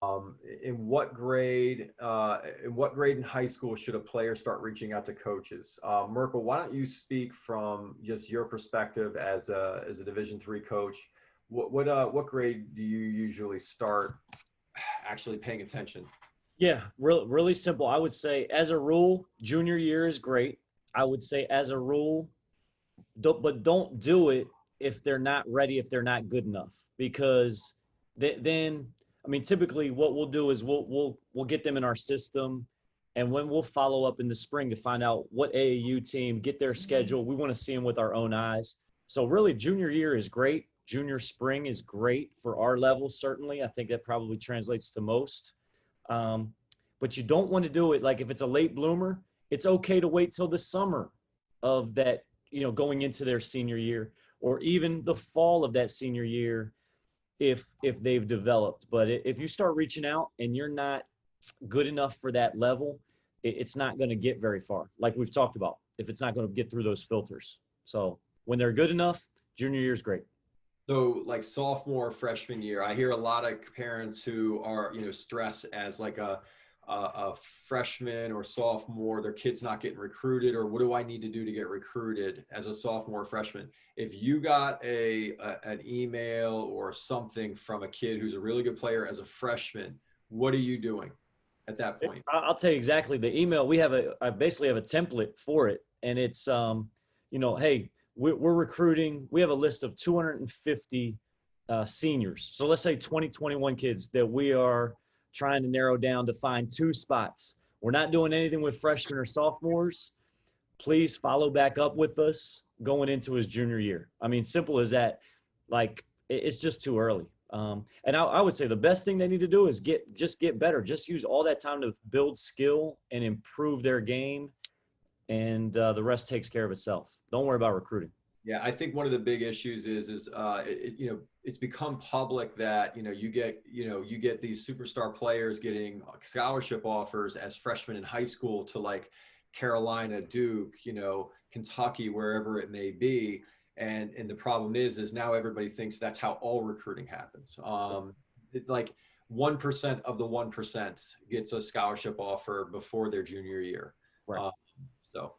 In what grade? In what grade in high school should a player start reaching out to coaches? Merkel, why don't you speak from just your perspective as a Division III coach? What grade do you usually start actually paying attention? Yeah, really simple. I would say, as a rule, junior year is great. I would say, as a rule, but don't do it if they're not ready, if they're not good enough, because then, I mean, typically what we'll do is we'll get them in our system, and when we'll follow up in the spring to find out what AAU team, get their schedule. We want to see them with our own eyes. So really, junior year is great. Junior spring is great for our level. Certainly, I think that probably translates to most. Um, but you don't want to do it like if it's a late bloomer. It's okay to wait till the summer of that, going into their senior year, or even the fall of that senior year, if they've developed. But if you start reaching out and you're not good enough for that level, it's not going to get very far. Like we've talked about, if it's not going to get through those filters. So when they're good enough, junior year is great. So like sophomore, freshman year, I hear a lot of parents who are, stress as like a freshman or sophomore, their kid's not getting recruited, or what do I need to do to get recruited as a sophomore or freshman? If you got an email or something from a kid who's a really good player as a freshman, what are you doing at that point? I'll tell you exactly the email. I basically have a template for it, and it's, hey, we're recruiting. We have a list of 250 seniors. So let's say 2021 kids that we are trying to narrow down to find 2 spots. We're not doing anything with freshmen or sophomores. Please follow back up with us going into his junior year. I mean, simple as that. Like, it's just too early. And I would say the best thing they need to do is get better. Just use all that time to build skill and improve their game, and the rest takes care of itself. Don't worry about recruiting. Yeah, I think one of the big issues it's become public that you get these superstar players getting scholarship offers as freshmen in high school to like Carolina, Duke, Kentucky, wherever it may be, and the problem is now everybody thinks that's how all recruiting happens. Like 1% of the 1% gets a scholarship offer before their junior year. Right. So.